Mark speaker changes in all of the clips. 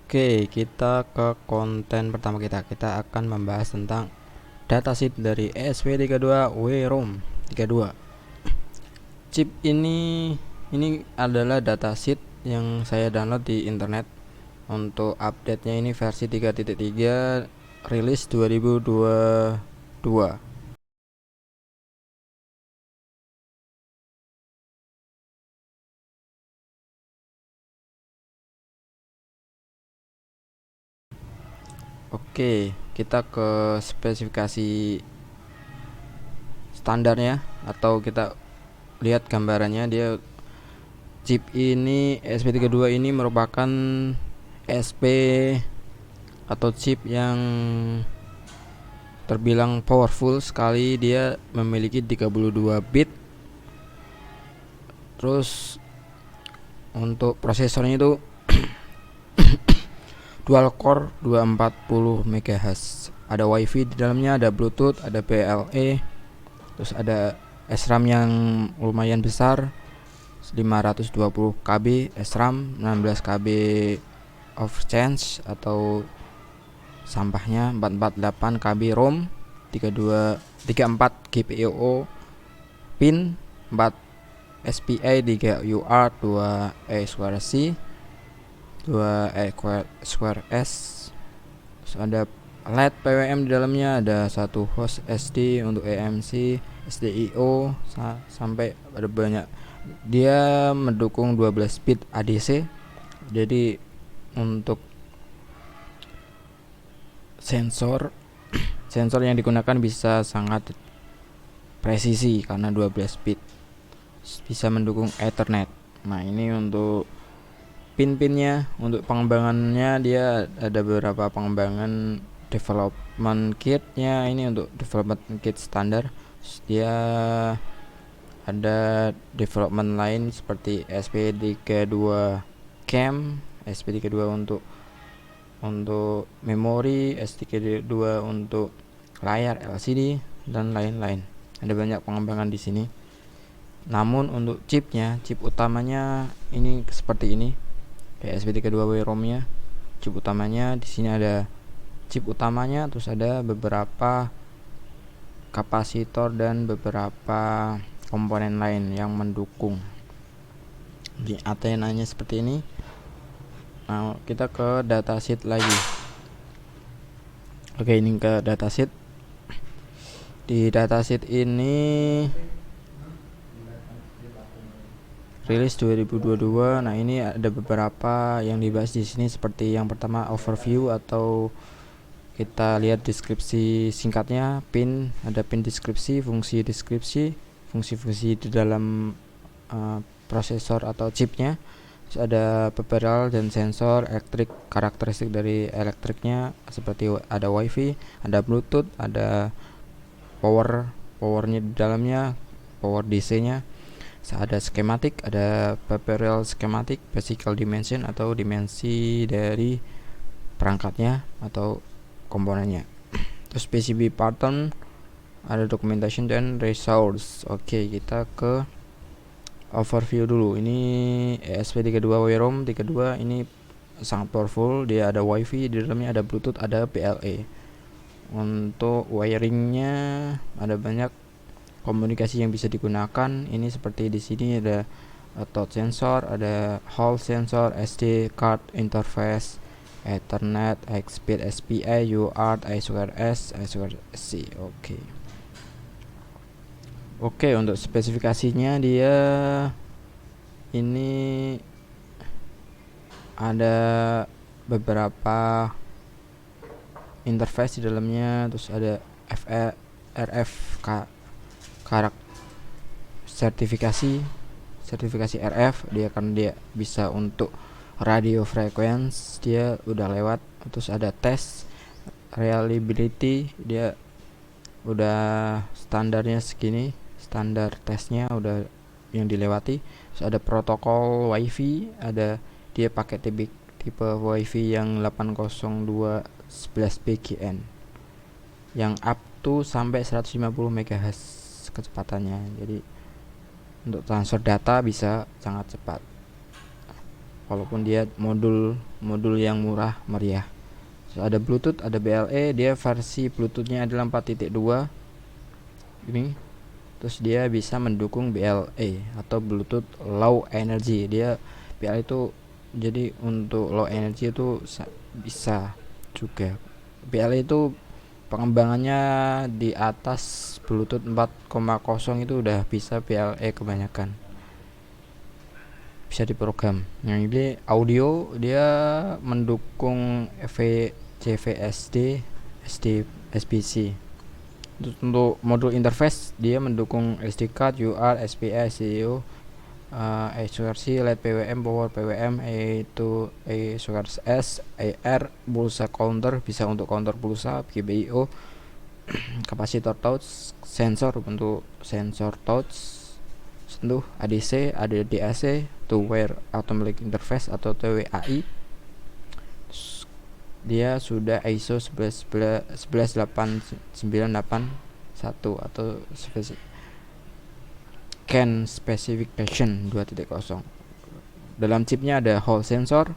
Speaker 1: Oke, kita ke konten pertama kita. Kita akan membahas tentang datasheet dari ESP32 WROM 32. Chip ini adalah datasheet yang saya download di internet. Untuk update-nya ini versi 3.3 rilis 2022. Oke, kita ke spesifikasi standarnya atau kita lihat gambarannya. Dia chip ini ESP32 ini merupakan ESP atau chip yang terbilang powerful sekali. Dia memiliki 32 bit. Terus untuk prosesornya itu dual core 240 MHz. Ada WiFi di dalamnya, ada Bluetooth, ada PLE. Terus ada SRAM yang lumayan besar, 520 KB SRAM, 16 KB of change atau sampahnya, 448 KB ROM, 34 GPIO pin, 4 SPI, 3 UART, 2 E2C, 2 E2S. Terus ada LED PWM di dalamnya, ada satu host SD untuk EMC, SDIO sampai ada banyak. Dia mendukung 12 bit ADC. Jadi untuk sensor yang digunakan bisa sangat presisi karena 12 bit. Bisa mendukung Ethernet. Nah, ini untuk pin-pinnya. Untuk pengembangannya dia ada beberapa pengembangan development kitnya. Ini untuk development kit standar. Dia ada development lain seperti SP32 CAM, SP32 untuk memori, SP32 untuk layar LCD dan lain-lain. Ada banyak pengembangan di sini. Namun untuk chipnya, chip utamanya ini seperti ini. Kayak SP32 ROM-nya. Chip utamanya di sini ada chip utamanya, terus ada beberapa kapasitor dan beberapa komponen lain yang mendukung. Di antenanya seperti ini. Nah, kita ke datasheet lagi. Oke, ini ke datasheet. Di datasheet ini rilis 2022. Nah, ini ada beberapa yang dibahas di sini, seperti yang pertama overview atau kita lihat deskripsi singkatnya, pin, ada pin deskripsi, fungsi deskripsi, fungsi-fungsi di dalam prosesor atau chipnya. Terus ada beberapa dan sensor elektrik, karakteristik dari elektriknya seperti ada WiFi, ada Bluetooth, ada powernya di dalamnya, power DC-nya. Ada schematic, ada behavioral schematic, physical dimension atau dimensi dari perangkatnya atau komponennya. Terus PCB pattern, ada documentation dan resource. Oke, kita ke overview dulu. Ini ESP32 WROM 32 ini sangat powerful. Dia ada WiFi di dalamnya, ada Bluetooth, ada PLE. Untuk wiringnya ada banyak komunikasi yang bisa digunakan. Ini seperti di sini ada touch sensor, ada hall sensor, SD card interface, Ethernet, high-speed SPI, UART, I2S, I2C. Oke, untuk spesifikasinya dia ini ada beberapa interface di dalamnya. Terus ada RF sertifikasi RF. Dia bisa untuk radio frequency, dia udah lewat. Terus ada tes reliability, dia udah standarnya segini, standar tesnya udah yang dilewati. Terus ada protokol WiFi, ada dia pakai tipe WiFi yang 802.11bgn yang up to sampai 150 MHz kecepatannya. Jadi untuk transfer data bisa sangat cepat. walaupun dia modul yang murah meriah. So, ada Bluetooth, ada BLE, dia versi Bluetoothnya adalah 4.2 ini. Terus dia bisa mendukung BLE atau Bluetooth Low Energy. Dia BLE itu jadi untuk low energy itu bisa juga. BLE itu pengembangannya di atas Bluetooth 4.0 itu udah bisa BLE kebanyakan, bisa diprogram. Yang ini audio, dia mendukung JVSD, SBC. Untuk modul interface, dia mendukung SD card, UART, SPI, CDO, SRC, LED PWM, power PWM, itu S, AR, pulsa counter, bisa untuk counter pulsa, GPIO, kapasitor touch, sensor untuk sensor touch, sentuh, ADC, ada DAC, two wire automatic interface atau TWAI. Dia sudah ISO 11891 atau CAN specification 2.0. Dalam chipnya ada Hall sensor,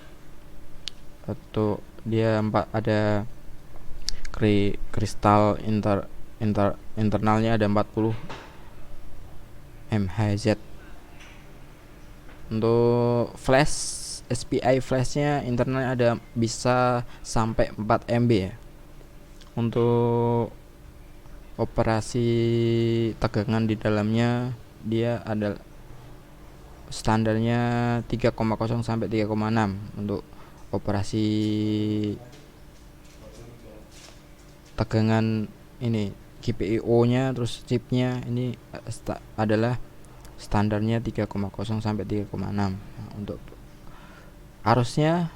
Speaker 1: atau dia ada kristal internalnya ada 40 MHz. Untuk flash, SPI flashnya internalnya ada bisa sampai 4 MB ya. Untuk operasi tegangan di dalamnya, dia ada standarnya 3,0 sampai 3,6 untuk operasi tegangan ini. GPIO nya terus chipnya ini adalah standarnya 3,0 sampai 3,6. Untuk arusnya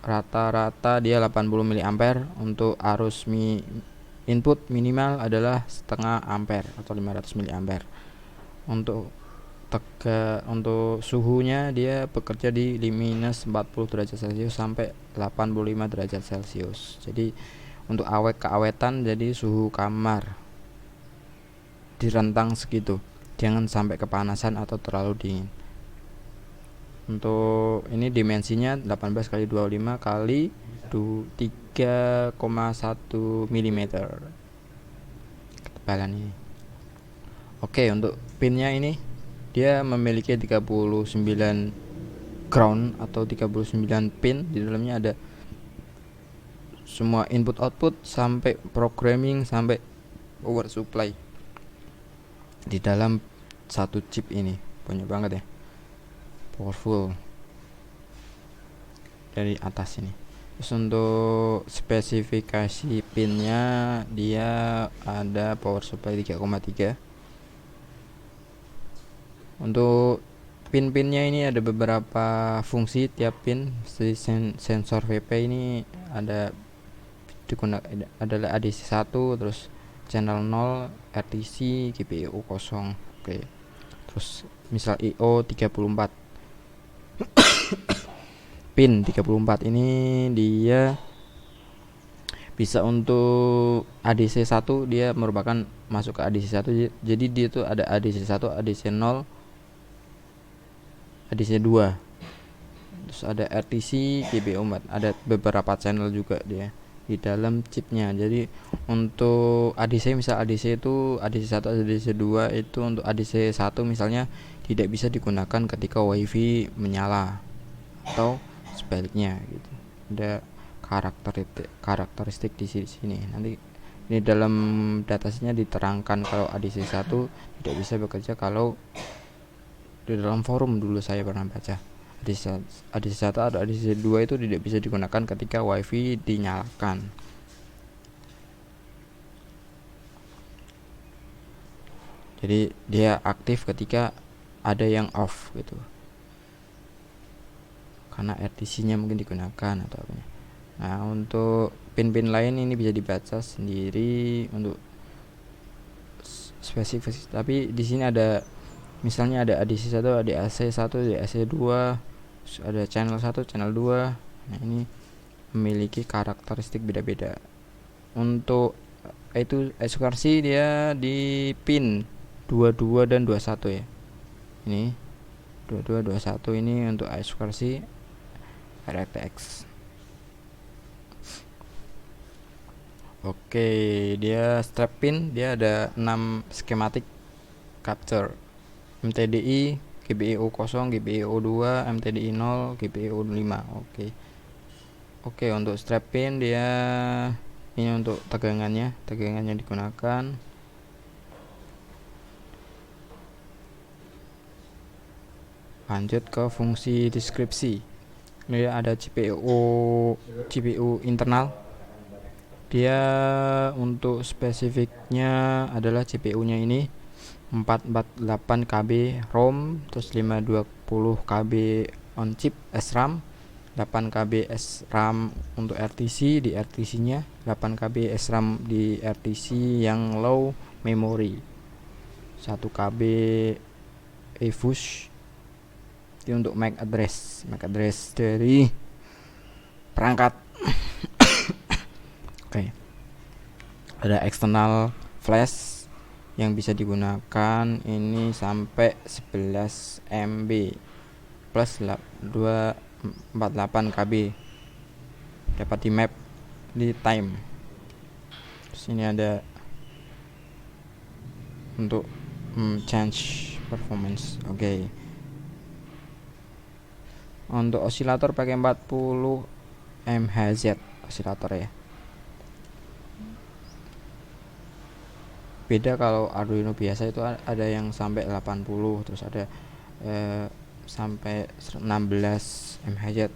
Speaker 1: rata-rata dia 80 mA. Untuk arus input minimal adalah setengah ampere atau 500 mA. Untuk suhunya dia bekerja di minus 40 derajat Celcius sampai 85 derajat Celcius. Jadi untuk keawetan, jadi suhu kamar di rentang segitu, jangan sampai kepanasan atau terlalu dingin. Untuk ini dimensinya 18 x 25 x 3,1 mm ketebalan ini. Oke, untuk pinnya ini dia memiliki 39 ground atau 39 pin. Di dalamnya ada semua input output sampai programming sampai power supply di dalam satu chip ini. Banyak banget ya, powerful dari atas ini. Terus untuk spesifikasi pinnya, dia ada power supply 3,3. Untuk pin-pinnya ini ada beberapa fungsi tiap pin. Sensor VP ini adalah ADC 1, terus channel 0, RTC, GPIO 0. Oke. Terus misal IO 34. Pin 34 ini dia bisa untuk ADC 1, dia merupakan masuk ke ADC 1. Jadi dia tuh ada ADC 1, ADC 0, ADC 2. Terus ada RTC, GPIO 4. Ada beberapa channel juga dia di dalam chipnya. Jadi untuk ADC, misal ADC itu ADC 1, ADC 2 itu untuk ADC 1 misalnya tidak bisa digunakan ketika WiFi menyala atau sebaliknya gitu. Ada karakteristik di sini. Nanti ini dalam datasnya diterangkan kalau ADC 1 tidak bisa bekerja kalau di dalam forum dulu saya pernah baca. ADC 1 atau ADC 2 itu tidak bisa digunakan ketika WiFi dinyalakan. Jadi dia aktif ketika ada yang off gitu, karena RTC-nya mungkin digunakan atau apa. Nah, untuk pin-pin lain ini bisa dibaca sendiri untuk spesifik. Tapi di sini ada misalnya ada ADC 1, ada AC 1, ada AC 2, ada channel 1, channel 2. Nah, ini memiliki karakteristik beda-beda. Untuk itu SQRC dia di pin 22 dan 21 ya. Ini 22 21 ini untuk SQRC. RTX. Oke, dia strap pin, dia ada 6 schematic capture. MTDI, GPIO 0, GPIO 2, MTDI 0, GPIO 5. Oke, untuk strap pin dia ini untuk tegangannya digunakan. Lanjut ke fungsi deskripsi. Ini ada GPU internal. Dia untuk spesifiknya adalah CPU-nya ini 448 KB ROM, terus 520 KB on chip SRAM, 8 KB SRAM untuk RTC, di RTC-nya 8 KB SRAM di RTC yang low memory, 1 KB eFush. Ini untuk MAC address dari perangkat. Oke. Ada external flash yang bisa digunakan ini sampai 11 MB plus 248 KB, dapat di map di time. Terus ini ada untuk change performance. Oke. Untuk osilator pakai 40 MHz osilator ya. Beda kalau Arduino biasa itu ada yang sampai 80, terus ada sampai 16 MHz.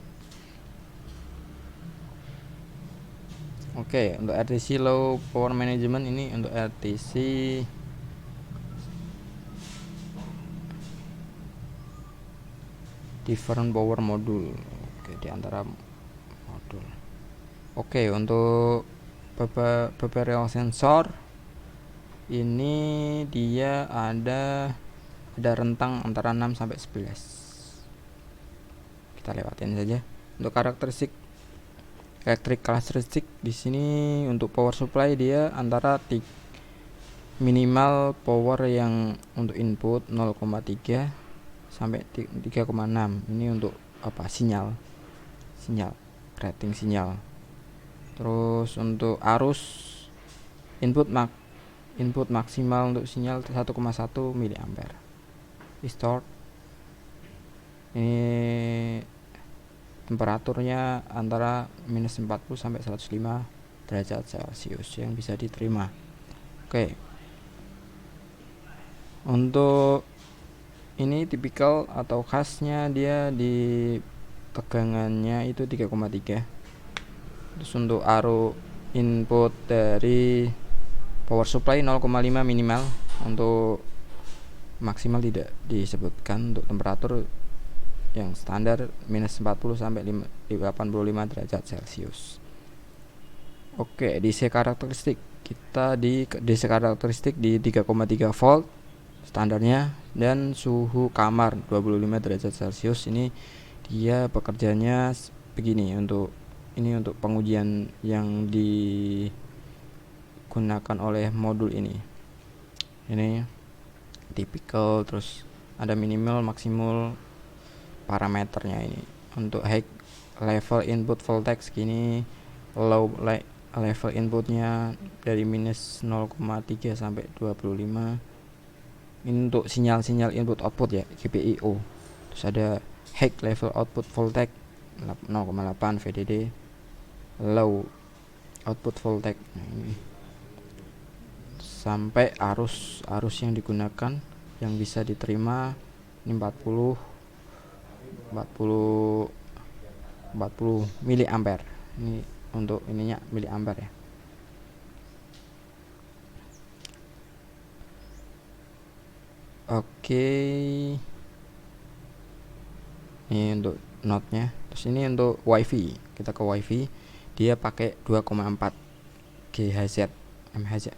Speaker 1: Oke, untuk RTC low power management ini untuk RTC different power module. Oke, di antara modul. Oke, untuk beberapa sensor ini dia ada rentang antara 6 sampai 11. Kita lewatin saja. Untuk karakteristik di sini untuk power supply dia antara minimal power yang untuk input 0,3 sampai 3,6. Ini untuk sinyal rating sinyal. Terus untuk arus input maksimal untuk sinyal 1,1 mA. Restore ini temperaturnya antara minus 40 sampai 105 derajat Celcius yang bisa diterima. Oke. Untuk ini tipikal atau khasnya dia di tegangannya itu 3,3. Terus untuk arus input dari power supply 0,5 minimal, untuk maksimal tidak disebutkan. Untuk temperatur yang standar minus 40 sampai 85 derajat Celcius. Oke, DC karakteristik kita di DC karakteristik di 3,3 volt standarnya, dan suhu kamar 25 derajat Celcius. Ini dia bekerjanya begini. Untuk pengujian yang digunakan oleh modul ini tipikal. Terus ada minimal maksimal parameternya ini. Untuk high level input voltage gini, low level inputnya dari minus 0,3 sampai 25. Ini untuk sinyal input output ya, GPIO. Terus ada high level output voltage 0,8 VDD, low output voltage. Ini sampai arus yang digunakan yang bisa diterima ini 40 miliampere. Ini untuk ininya miliampere ya. Oke. Ini untuk node-nya. Terus ini untuk WiFi. Kita ke WiFi. Dia pakai 2,4 GHz MHz.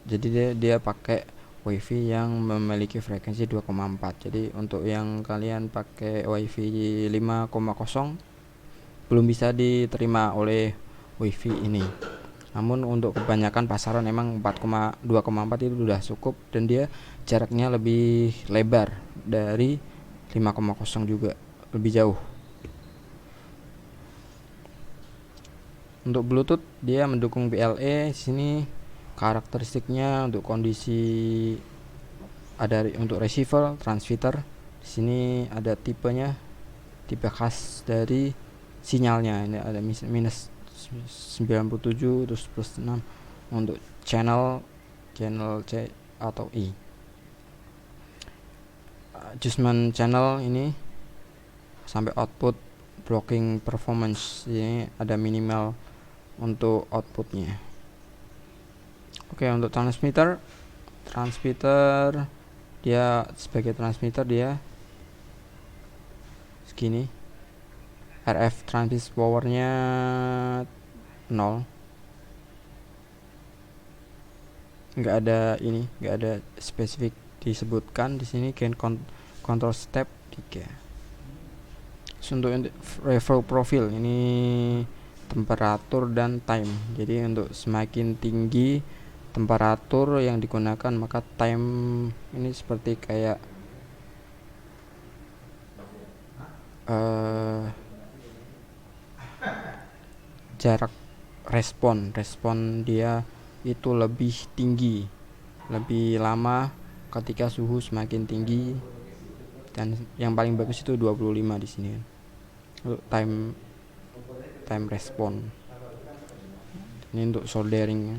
Speaker 1: Jadi dia pakai WiFi yang memiliki frekuensi 2,4. Jadi untuk yang kalian pakai WiFi 5,0 belum bisa diterima oleh WiFi ini. Namun untuk kebanyakan pasaran emang 2,4 itu sudah cukup, dan dia jaraknya lebih lebar dari 5,0 juga, lebih jauh. Untuk Bluetooth dia mendukung BLE. Sini karakteristiknya untuk kondisi ada untuk receiver, transmitter. Di sini ada tipenya, tipe khas dari sinyalnya. Ini ada minus 97 terus plus 6 untuk channel C atau I. Adjustment channel ini sampai output blocking performance, ini ada minimal untuk outputnya. Oke, untuk transmitter dia sebagai transmitter dia segini. RF transmit powernya 0, nggak ada spesifik disebutkan di sini. Gain control step 3. Untuk level profil ini temperatur dan time. Jadi untuk semakin tinggi temperatur yang digunakan maka time ini seperti kayak jarak respon dia itu lebih tinggi, lebih lama ketika suhu semakin tinggi, dan yang paling bagus itu 25 di sini. Untuk time respon ini untuk soldering.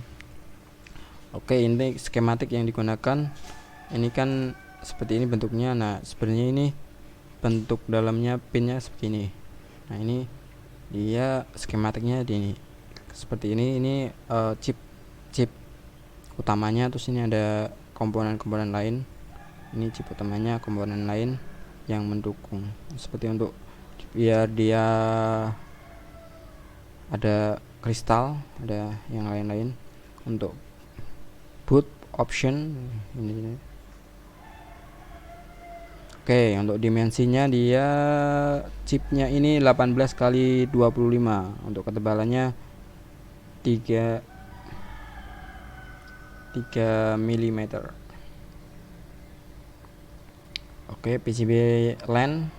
Speaker 1: Oke, ini skematik yang digunakan. Ini kan seperti ini bentuknya. Nah, sebenarnya ini bentuk dalamnya pinnya seperti ini. Nah, ini dia skematiknya di seperti ini. Ini chip utamanya, terus ini ada komponen-komponen lain. Ini chip utamanya, komponen lain yang mendukung. Seperti untuk biar dia ada kristal, ada yang lain-lain. Untuk boot option ini. Oke, untuk dimensinya dia chipnya ini 18 kali 25. Untuk ketebalannya 3 mm. Oke, PCB LAN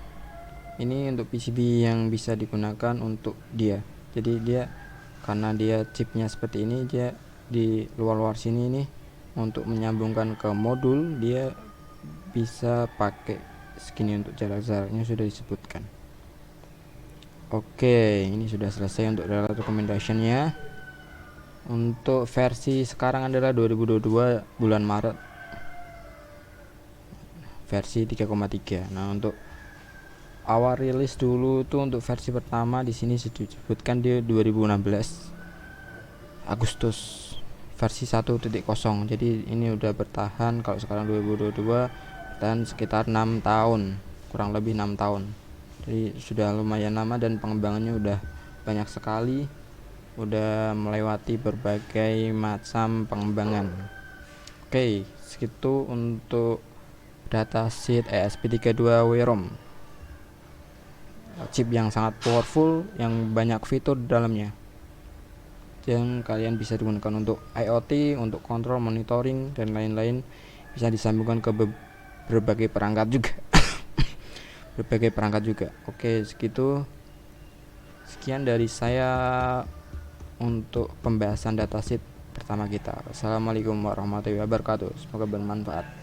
Speaker 1: ini untuk PCB yang bisa digunakan untuk dia. Jadi dia karena dia chipnya seperti ini, dia di luar sini ini untuk menyambungkan ke modul dia bisa pakai segini. Untuk jaraknya sudah disebutkan. Oke, ini sudah selesai untuk documentation-nya. Untuk versi sekarang adalah 2022 bulan Maret, versi 3,3. Nah, untuk awal rilis dulu tuh untuk versi pertama di sini disebutkan di 2016 Agustus versi 1.0. Jadi ini udah bertahan, kalau sekarang 2022 dan sekitar 6 tahun, kurang lebih 6 tahun. Jadi sudah lumayan lama dan pengembangannya udah banyak sekali, udah melewati berbagai macam pengembangan. Oke, segitu untuk datasheet ESP32W-ROM, chip yang sangat powerful, yang banyak fitur di dalamnya, yang kalian bisa digunakan untuk IoT, untuk kontrol, monitoring, dan lain-lain. Bisa disambungkan ke berbagai perangkat juga. berbagai perangkat juga. Oke, sekian dari saya untuk pembahasan datasheet pertama kita. Assalamualaikum warahmatullahi wabarakatuh. Semoga bermanfaat.